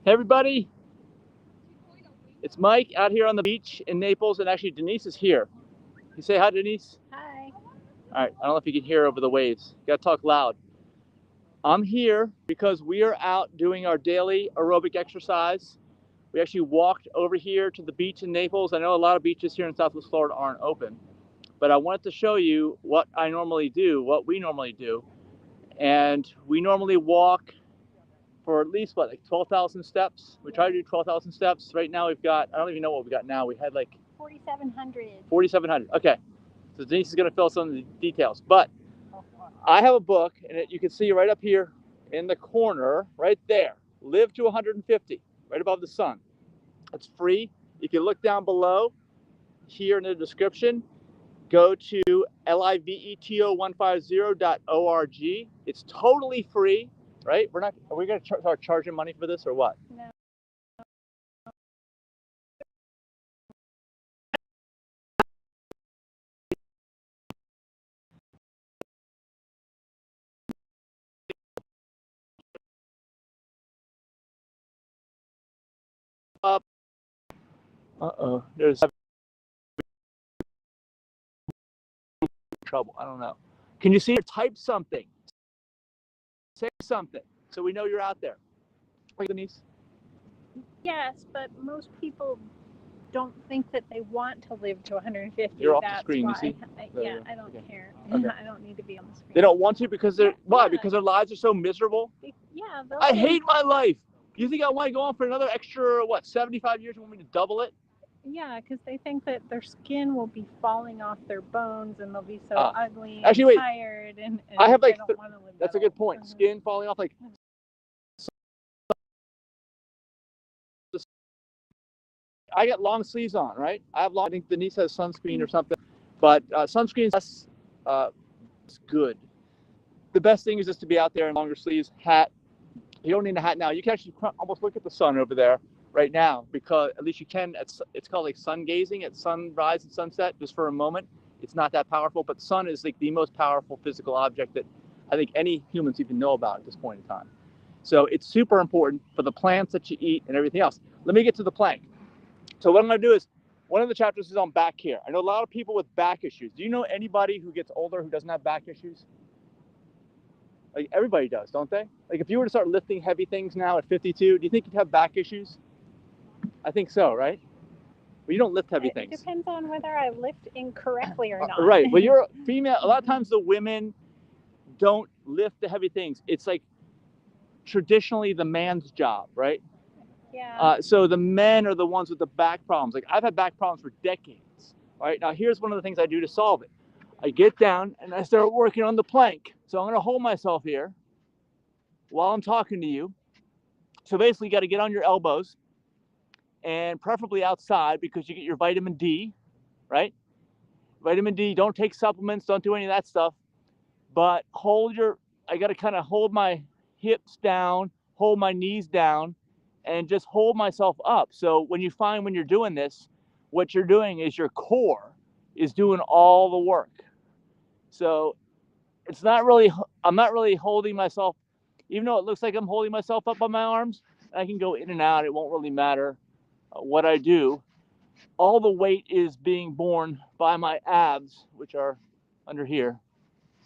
Hey everybody, it's Mike out here on the beach in Naples, and actually Denise is here. You say hi, Denise? Hi. All right, I don't know if you can hear over the waves. You gotta talk loud. I'm here because we are out doing our daily aerobic exercise. We actually walked over here to the beach in Naples. I know a lot of beaches here in Southwest Florida aren't open, but I wanted to show you what I normally do, what we normally do. And we normally walk for at least, what, like 12,000 steps? We try to do 12,000 steps. Right now we've got, I don't even know what we got now. We had like 4,700. 4,700. Okay. So Denise is going to fill some of the details. But I have a book, and you can see right up here in the corner, right there, Live to 150, right above the sun. It's free. You can look down below here in the description. Go to liveto150.org. It's totally free, right? Are we going to start charging money for this or what? No. Uh-oh. There's trouble. I don't know. Can you see her? Type something. Say something so we know you're out there. Denise? Yes, but most people don't think that they want to live to 150. You're off That's the screen, why. you see? Yeah, I don't care. Okay. I don't need to be on the screen. They don't want to because they're, why? Yeah. Because their lives are so miserable? Yeah. I hate my life. You think I want to go on for another extra, what, 75 years? You want me to double it? Yeah, because they think that their skin will be falling off their bones and they'll be so ugly Actually, and tired. And I have they like, don't want to live that's that a good old. point. Skin falling off, like, I get long sleeves on, right? I have long, I think Denise has sunscreen or something, but sunscreen is less good. The best thing is just to be out there in longer sleeves, hat. You don't need a hat now. You can actually almost look at the sun over there right now, because at least you can. It's called like sun gazing at sunrise and sunset just for a moment. It's not that powerful, but the sun is like the most powerful physical object that I think any humans even know about at this point in time. So it's super important for the plants that you eat and everything else. Let me get to the plank. So what I'm going to do is, one of the chapters is on back care. I know a lot of people with back issues. Do you know anybody who gets older who doesn't have back issues? Like everybody does, don't they? Like if you were to start lifting heavy things now at 52, do you think you'd have back issues? I think so, right? Well, you don't lift heavy things. It depends on whether I lift incorrectly or not. Right. Well, you're a female. A lot of times the women don't lift the heavy things. It's like traditionally the man's job, right? Yeah. So the men are the ones with the back problems. Like I've had back problems for decades. All right. Now here's one of the things I do to solve it. I get down and I start working on the plank. So I'm going to hold myself here while I'm talking to you. So basically, you got to get on your elbows and preferably outside because you get your vitamin D, right? Vitamin D, don't take supplements, don't do any of that stuff. But I got to kind of hold my hips down, hold my knees down, and just hold myself up. So when you're doing this, what you're doing is your core is doing all the work. So I'm not really holding myself, even though it looks like I'm holding myself up on my arms, I can go in and out. It won't really matter what I do. All the weight is being borne by my abs, which are under here.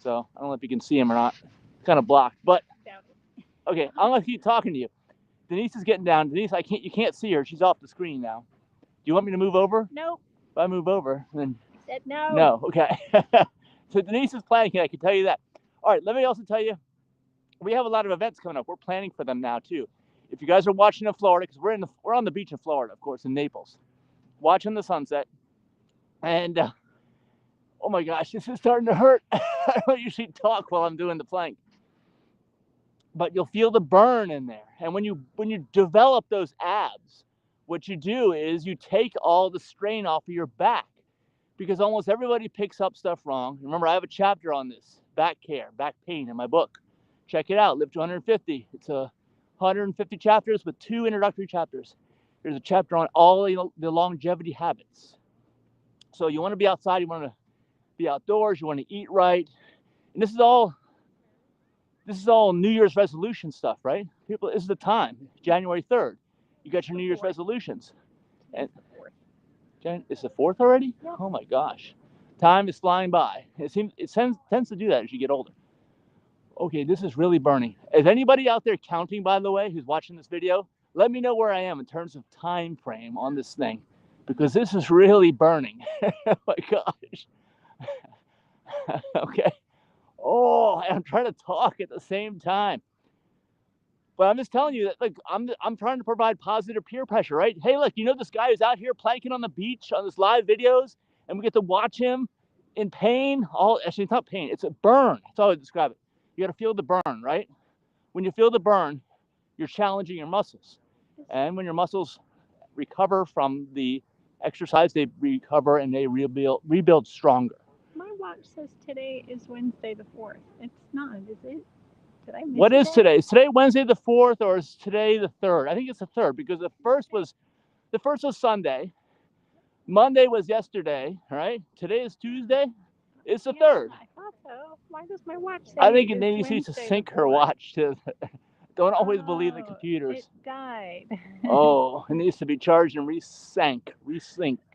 So I don't know if you can see them or not. It's kind of blocked, but okay. I'm gonna keep talking to you. Denise is getting down. Denise, you can't see her. She's off the screen now. Do you want me to move over? Nope. If I move over, then I said no. No. Okay. So Denise is planning. I can tell you that. All right. Let me also tell you, we have a lot of events coming up. We're planning for them now too. If you guys are watching in Florida, because we're on the beach in Florida, of course, in Naples, watching the sunset, and oh my gosh, this is starting to hurt. I don't usually talk while I'm doing the plank, but you'll feel the burn in there. And when you develop those abs, what you do is you take all the strain off of your back, because almost everybody picks up stuff wrong. Remember, I have a chapter on this, back care, back pain, in my book. Check it out, Live to 150. It's 150 chapters with 2 introductory chapters. There's a chapter on all the longevity habits. So you want to be outside, you want to be outdoors, you want to eat right. And this is all New Year's resolution stuff, right? People, this is the time, January 3rd. You got your New Year's resolutions. Today's the 4th. Jen, it's the 4th already? Yep. Oh my gosh. Time is flying by. It tends to do that as you get older. Okay, this is really burning. Is anybody out there counting, by the way, who's watching this video? Let me know where I am in terms of time frame on this thing, because this is really burning. Oh my gosh. Okay. Oh, I'm trying to talk at the same time. But I'm just telling you that, like, I'm trying to provide positive peer pressure, right? Hey, look, you know this guy who's out here planking on the beach on this live videos, and we get to watch him in pain. Actually, it's not pain; it's a burn. That's how I describe it. You got to feel the burn, right? When you feel the burn, you're challenging your muscles, and when your muscles recover from the exercise, they recover and they rebuild stronger. My watch says today is Wednesday the 4th. It's not, is it? Did I miss What a is day? today? Is today Wednesday the 4th, or is today the 3rd? I think it's the 3rd, because the first was Sunday. Monday was yesterday, right? Today is Tuesday. It's the 3rd. I thought so. Why does my watch say I think it's Nancy needs to Wednesday sync the her 4th? watch to. Don't always believe the Oh, computers. It died. Oh, it needs to be charged and resync.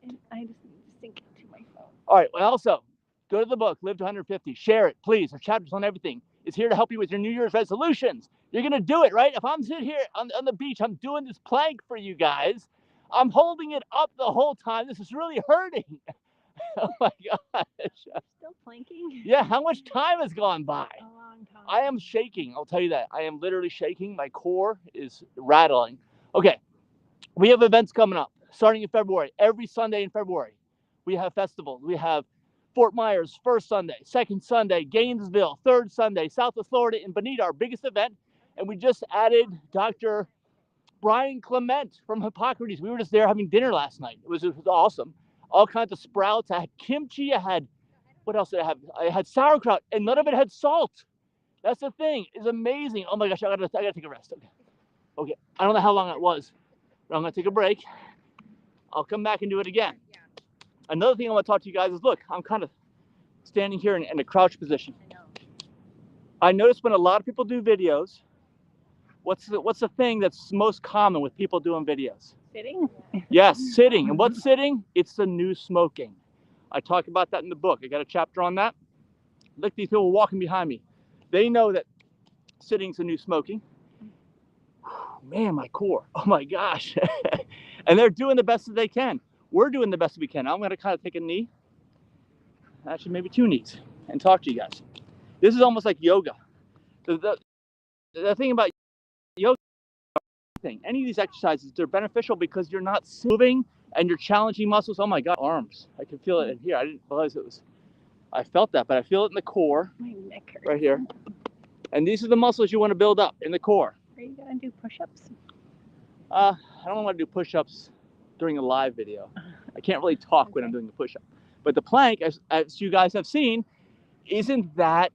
And I just need to sync it to my phone. All right. Well, also, go to the book, Live to 150. Share it, please. Our chapters on everything is here to help you with your New Year's resolutions. You're going to do it, right? If I'm sitting here on the beach, I'm doing this plank for you guys. I'm holding it up the whole time. This is really hurting. Oh my gosh. Still planking? Yeah, how much time has gone by? A long time. I am shaking. I'll tell you that. I am literally shaking. My core is rattling. Okay. We have events coming up starting in February. Every Sunday in February, we have festivals. We have Fort Myers, first Sunday, second Sunday, Gainesville, third Sunday, South of Florida in Bonita, our biggest event. And we just added Dr. Brian Clement from Hippocrates. We were just there having dinner last night. It was awesome. All kinds of sprouts. I had kimchi. What else did I have? I had sauerkraut, and none of it had salt. That's the thing. It's amazing. Oh my gosh, I gotta take a rest. Okay. I don't know how long it was, but I'm gonna take a break. I'll come back and do it again. Another thing I want to talk to you guys is, look, I'm kind of standing here in a crouch position. I notice when a lot of people do videos, what's the thing that's most common with people doing videos? Sitting? Yes, sitting. And what's sitting? It's the new smoking. I talk about that in the book. I got a chapter on that. Look, these people walking behind me. They know that sitting's the new smoking. Man, my core. Oh my gosh. And they're doing the best that they can. We're doing the best we can. I'm going to kind of take a knee, actually maybe 2 knees, and talk to you guys. This is almost like yoga. The thing about yoga, any of these exercises, they're beneficial because you're not moving and you're challenging muscles. Oh my God, arms. I can feel it in here. I didn't realize it was, I felt that, but I feel it in the core. My neck hurts. Right here. And these are the muscles you want to build up in the core. Are you going to do push-ups? I don't want to do push-ups during a live video. I can't really talk when I'm doing the push-up. But the plank, as you guys have seen, isn't that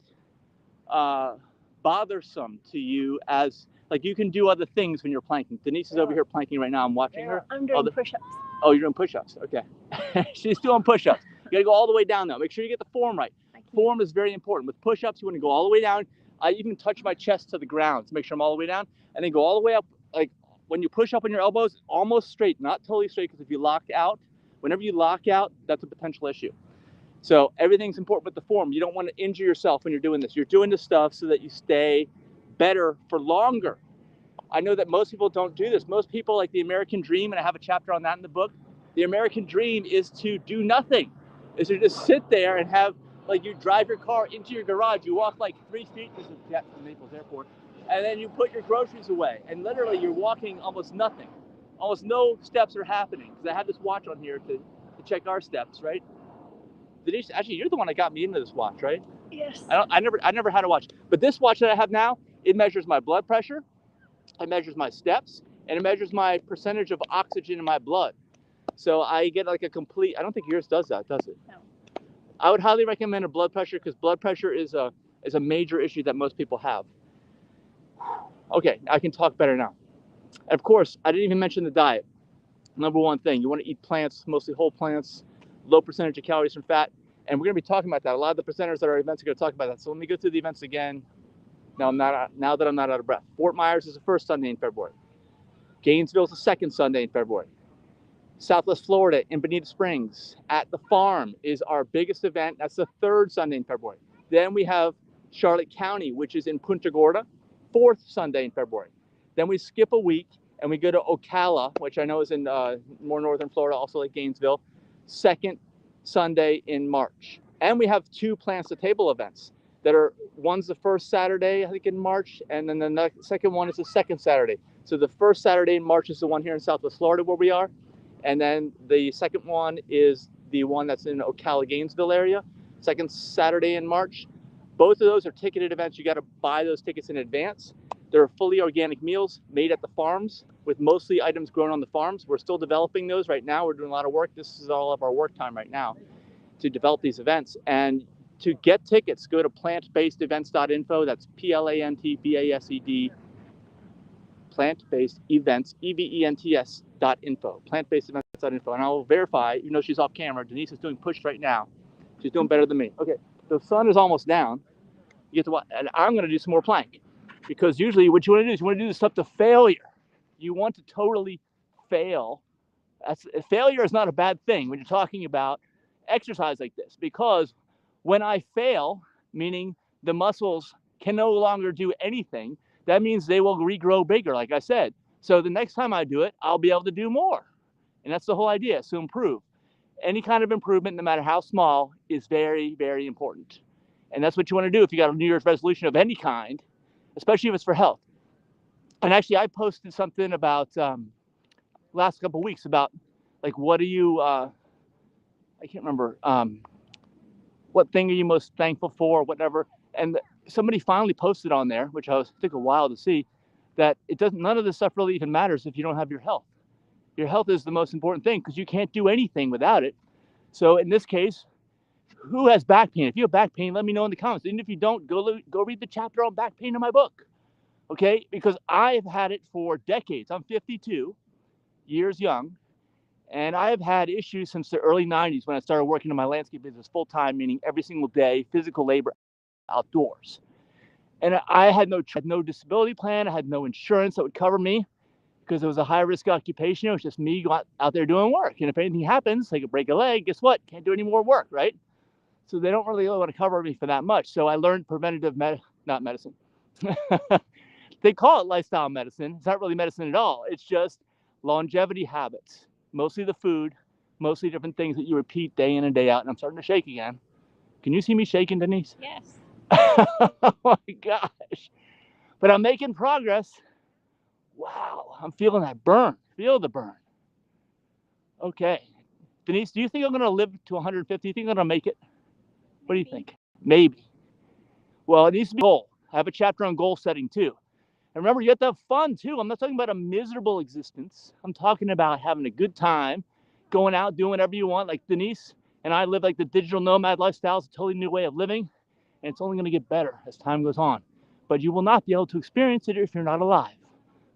bothersome to you, as like you can do other things when you're planking. Denise is over here planking right now. I'm watching her. I'm doing push-ups. Oh, you're doing push-ups. Okay. She's doing push-ups. You got to go all the way down though. Make sure you get the form right. Form is very important. With push-ups, you want to go all the way down. I even touch my chest to the ground to make sure I'm all the way down, and then go all the way up. Like when you push up on your elbows, almost straight, not totally straight, because if you lock out, whenever you lock out, that's a potential issue. So everything's important with the form. You don't want to injure yourself when you're doing this. You're doing this stuff so that you stay better for longer. I know that most people don't do this. Most people, like the American dream, and I have a chapter on that in the book. The American dream is to do nothing, is to just sit there and have, like, you drive your car into your garage, you walk like 3 feet, this is jet from Naples Airport, and then you put your groceries away, and literally you're walking almost nothing. Almost no steps are happening, because I have this watch on here to check our steps, right? Denise, actually, you're the one that got me into this watch, right? Yes. I never had a watch, but this watch that I have now, it measures my blood pressure, it measures my steps, and it measures my percentage of oxygen in my blood. So I get like a complete, I don't think yours does that, does it? No. I would highly recommend a blood pressure, because blood pressure is a major issue that most people have. Okay, I can talk better now. And of course, I didn't even mention the diet. Number one thing, you want to eat plants, mostly whole plants, low percentage of calories from fat. And we're going to be talking about that. A lot of the presenters at our events are going to talk about that. So let me go through the events again. Now that I'm not out of breath. Fort Myers is the first Sunday in February. Gainesville's the second Sunday in February. Southwest Florida in Bonita Springs at the farm is our biggest event. That's the third Sunday in February. Then we have Charlotte County, which is in Punta Gorda, fourth Sunday in February. Then we skip a week and we go to Ocala, which I know is in more northern Florida, also like Gainesville, second Sunday in March. And we have two Plants to Table events that are, one's the first Saturday, I think in March, and then the second one is the second Saturday. So the first Saturday in March is the one here in Southwest Florida where we are. And then the second one is the one that's in Ocala, Gainesville area, second Saturday in March. Both of those are ticketed events. You got to buy those tickets in advance. They're fully organic meals made at the farms with mostly items grown on the farms. We're still developing those right now. We're doing a lot of work. This is all of our work time right now to develop these events. And to get tickets, go to plantbasedevents.info. That's PLANTBASED, plant-based events, EVENTS.info, plant-based-events.info. And I'll verify, even though she's off camera, Denise is doing push right now. She's doing better than me. Okay, the sun is almost down. You get to watch, and I'm going to do some more plank, because usually what you want to do is you want to do this stuff to failure. You want to totally fail. Failure is not a bad thing when you're talking about exercise like this, because when I fail, meaning the muscles can no longer do anything, that means they will regrow bigger, like I said. So the next time I do it, I'll be able to do more. And that's the whole idea, so improve. Any kind of improvement, no matter how small, is very, very important. And that's what you want to do if you got a New Year's resolution of any kind, especially if it's for health. And actually, I posted something about last couple of weeks about, like, what do you, I can't remember, what thing are you most thankful for, whatever. And somebody finally posted on there, which took a while to see, that it doesn't, none of this stuff really even matters if you don't have your health. Your health is the most important thing, because you can't do anything without it. So in this case, who has back pain? If you have back pain, let me know in the comments. Even if you don't, go read the chapter on back pain in my book. Okay, because I've had it for decades. I'm 52 years young, and I've had issues since the early 90s when I started working in my landscape business full time, meaning every single day, physical labor outdoors. And I had no disability plan. I had no insurance that would cover me because it was a high risk occupation. It was just me out there doing work. And if anything happens, like a break a leg, guess what? Can't do any more work, right? So they don't really want to cover me for that much. So I learned preventative not medicine. They call it lifestyle medicine. It's not really medicine at all. It's just longevity habits, mostly the food, mostly different things that you repeat day in and day out. And I'm starting to shake again. Can you see me shaking, Denise? Yes. Oh my gosh. But I'm making progress. Wow, I'm feeling that burn. Feel the burn. Okay. Denise, do you think I'm going to live to 150? Do you think I'm going to make it? What do you think? Maybe. Well, it needs to be a goal. I have a chapter on goal setting too. And remember, you have to have fun too. I'm not talking about a miserable existence. I'm talking about having a good time, going out, doing whatever you want. Like Denise and I live like the digital nomad lifestyle. It's a totally new way of living, and it's only going to get better as time goes on. But you will not be able to experience it if you're not alive.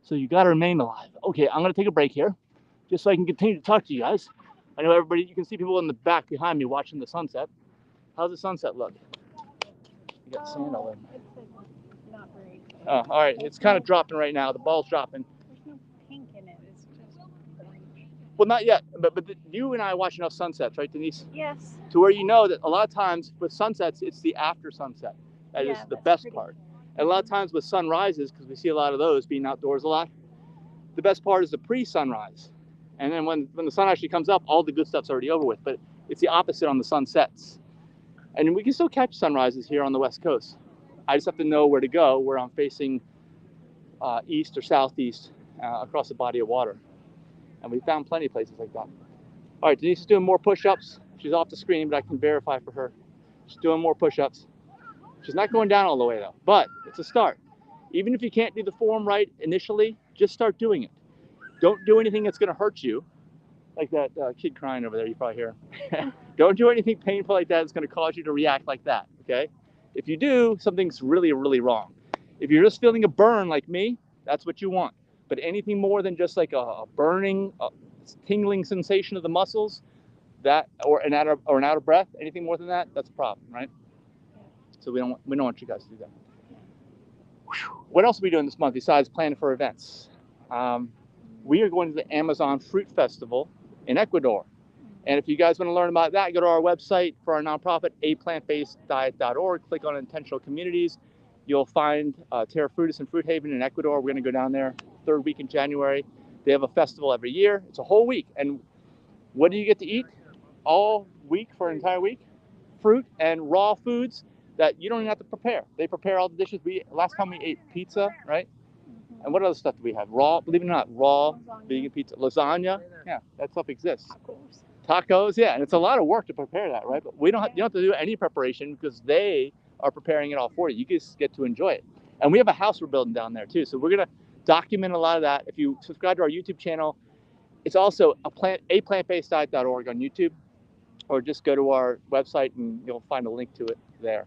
So you got to remain alive. Okay, I'm going to take a break here just so I can continue to talk to you guys. I know everybody, you can see people in the back behind me watching the sunset. How's the sunset look? You got sand all over. It's not very. Oh, all right. It's kind of dropping right now. The ball's dropping. There's no pink in it. It's just orange. Well, not yet. But you and I watch enough sunsets, right, Denise? Yes. To where you know that a lot of times with sunsets, it's the after sunset that is the best part. And a lot of times with sunrises, because we see a lot of those being outdoors a lot, the best part is the pre-sunrise. And then when the sun actually comes up, all the good stuff's already over with. But it's the opposite on the sunsets. And we can still catch sunrises here on the West Coast. I just have to know where to go, where I'm facing east or southeast across the body of water. And we found plenty of places like that. All right, Denise is doing more push-ups. She's off the screen, but I can verify for her. She's doing more push-ups. She's not going down all the way though, but it's a start. Even if you can't do the form right initially, just start doing it. Don't do anything that's going to hurt you, like that kid crying over there, you probably hear. Don't do anything painful like that that's going to cause you to react like that, okay? If you do, something's really, really wrong. If you're just feeling a burn like me, that's what you want. But anything more than just like a burning, tingling sensation of the muscles, that or an out of breath, anything more than that, that's a problem, right? So we don't want you guys to do that. What else are we doing this month besides planning for events? we are going to the Amazon Fruit Festival in Ecuador. And if you guys want to learn about that, go to our website for our nonprofit, aPlantBasedDiet.org. Click on Intentional Communities. You'll find Terra Frutis and Fruit Haven in Ecuador. We're going to go down there third week in January. They have a festival every year. It's a whole week. And what do you get to eat all week for an entire week? Fruit and raw foods that you don't even have to prepare. They prepare all the dishes. Last time we ate pizza, right? And what other stuff do we have? Raw, believe it or not, raw vegan pizza, lasagna. Yeah, that stuff exists. Tacos, yeah, and it's a lot of work to prepare that, right? But you don't have to do any preparation because they are preparing it all for you. You just get to enjoy it. And we have a house we're building down there too, so we're gonna document a lot of that. If you subscribe to our YouTube channel, it's also aPlantBasedDiet.org on YouTube, or just go to our website and you'll find a link to it there.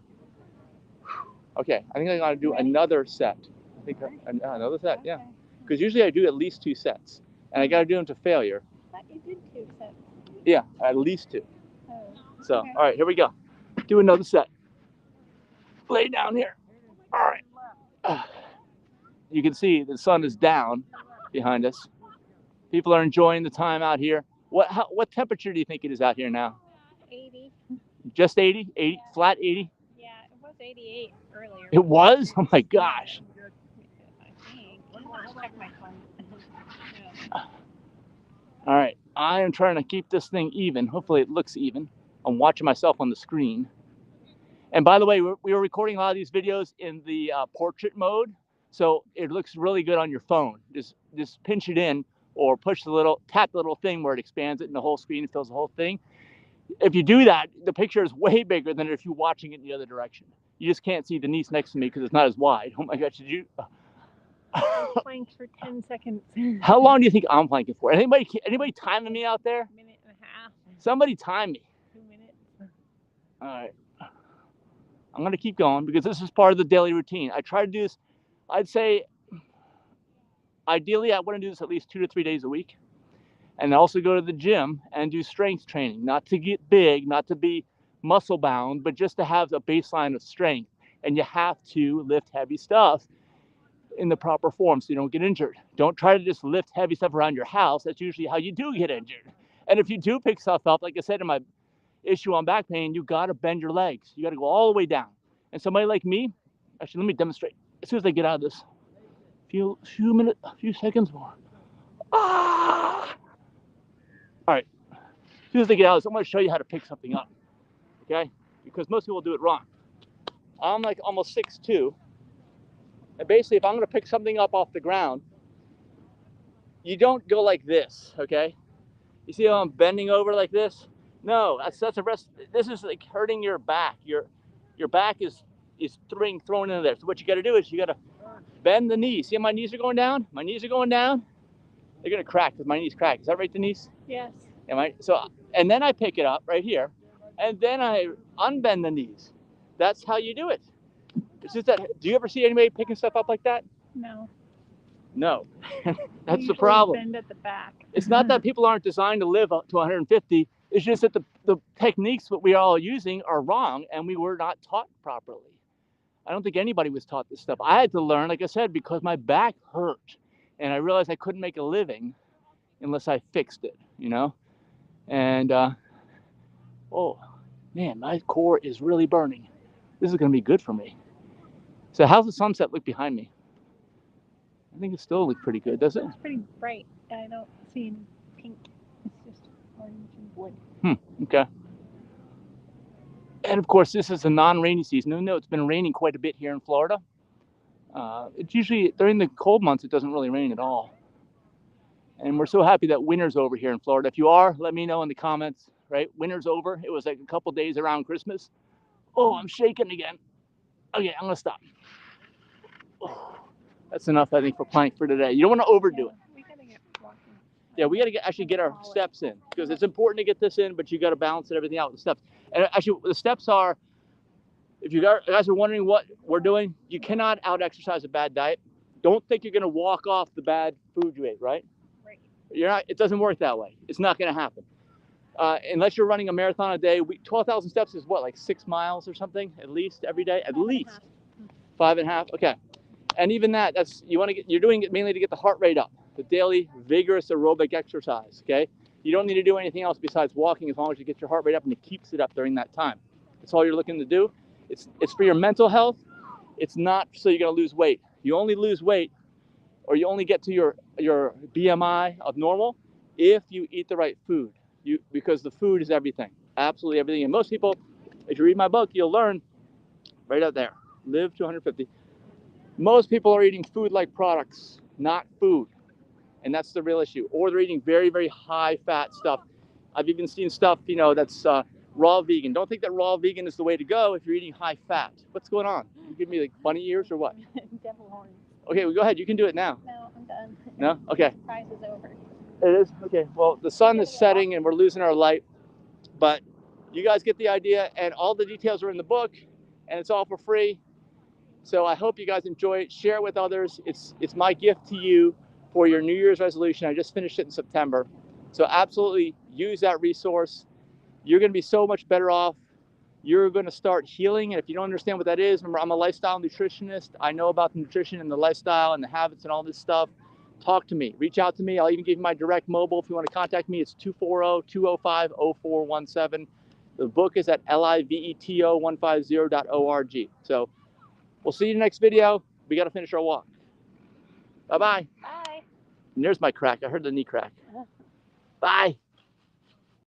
Okay, I think I'm gonna do another set. I think another set, yeah. Because usually I do at least 2 sets, and I gotta do them to failure. I thought you did 2 sets. Yeah, at least 2. Oh, so, okay. All right, here we go. Do another set. Lay down here. All right. You can see the sun is down behind us. People are enjoying the time out here. What temperature do you think it is out here now? 80. Just 80? 80? Flat 80? Yeah, it was 88 earlier. It was? Oh my gosh. I think. I'll check my phone. All right, I am trying to keep this thing even. Hopefully it looks even. I'm watching myself on the screen. And by the way, we were recording a lot of these videos in the portrait mode, so it looks really good on your phone. Just pinch it in or tap the little thing where it expands it and the whole screen fills the whole thing. If you do that, the picture is way bigger than if you're watching it in the other direction. You just can't see Denise next to me because it's not as wide. Oh my gosh, did you? I planked for 10 seconds. How long do you think I'm planking for? Anybody timing me out there? 1.5 minutes. Somebody time me. 2 minutes. All right. I'm going to keep going because this is part of the daily routine. I try to do this, I'd say, ideally, I want to do this at least 2 to 3 days a week. And also go to the gym and do strength training, not to get big, not to be muscle bound, but just to have a baseline of strength. And you have to lift heavy stuff in the proper form so you don't get injured. Don't try to just lift heavy stuff around your house. That's usually how you do get injured. And if you do pick stuff up, like I said in my issue on back pain, you got to bend your legs. You got to go all the way down. And somebody like me, actually, let me demonstrate. As soon as I get out of this, few seconds more. Ah! All right. As soon as I get out of this, I'm going to show you how to pick something up. Okay? Because most people do it wrong. I'm like almost 6'2". And basically, if I'm going to pick something up off the ground, you don't go like this, okay? You see how I'm bending over like this? No, that's a rest. This is like hurting your back. Your back is thrown into there. So what you got to do is you got to bend the knees. See how my knees are going down? My knees are going down. They're going to crack because my knees crack. Is that right, Denise? Yes. And then I pick it up right here, and then I unbend the knees. That's how you do it. It's just that. Do you ever see anybody picking stuff up like that? No. No. That's the problem. Bend at the back. It's not that people aren't designed to live up to 150. It's just that the techniques that we are all using are wrong, and we were not taught properly. I don't think anybody was taught this stuff. I had to learn, like I said, because my back hurt, and I realized I couldn't make a living unless I fixed it, you know? And, oh, man, my core is really burning. This is going to be good for me. So how's the sunset look behind me? I think it still looks pretty good, does it? It's pretty bright. I don't see any pink. It's just orange and wood. Okay. And of course, this is a non-rainy season. Even though it's been raining quite a bit here in Florida, it's usually during the cold months, it doesn't really rain at all. And we're so happy that winter's over here in Florida. If you are, let me know in the comments, right? Winter's over. It was like a couple days around Christmas. Oh, I'm shaking again. Okay, I'm gonna stop. Oh, that's enough, I think, for plank for today. You don't want to overdo it. We gotta get walking. Yeah, we gotta actually get our steps in because it's important to get this in, but you gotta balance it, everything out with the steps. And actually, the steps are, if you guys are wondering what we're doing, you cannot out-exercise a bad diet. Don't think you're gonna walk off the bad food you ate, right? Right. You're not. It doesn't work that way. It's not gonna happen. Unless you're running a marathon a day. 12,000 steps is what, like 6 miles or something, at least every day, at least 5.5. Okay, and even that, you're doing it mainly to get the heart rate up. the daily vigorous aerobic exercise, okay? You don't need to do anything else besides walking as long as you get your heart rate up and it keeps it up during that time. That's all you're looking to do. It's for your mental health. It's not so you're going to lose weight. You only lose weight or you only get to your BMI of normal if you eat the right food. Because the food is everything, absolutely everything. And most people, if you read my book, you'll learn right out there, Live to 150. Most people are eating food-like products, not food. And that's the real issue. Or they're eating very, very high fat stuff. I've even seen stuff, that's raw vegan. Don't think that raw vegan is the way to go if you're eating high fat. What's going on? You give me like bunny ears or what? Devil horns. Okay, well, go ahead. You can do it now. No, I'm done. No? Okay. Prize is over. It is? Okay. Well, the sun is setting and we're losing our light. But you guys get the idea, and all the details are in the book, and it's all for free. So I hope you guys enjoy it. Share it with others. It's my gift to you for your New Year's resolution. I just finished it in September. So absolutely use that resource. You're going to be so much better off. You're going to start healing. And if you don't understand what that is, remember, I'm a lifestyle nutritionist. I know about the nutrition and the lifestyle and the habits and all this stuff. Talk to me. Reach out to me. I'll even give you my direct mobile. If you want to contact me, it's 240-205-0417. The book is at liveto150.org. So we'll see you in the next video. We got to finish our walk. Bye-bye. Bye. And there's my crack. I heard the knee crack. Bye.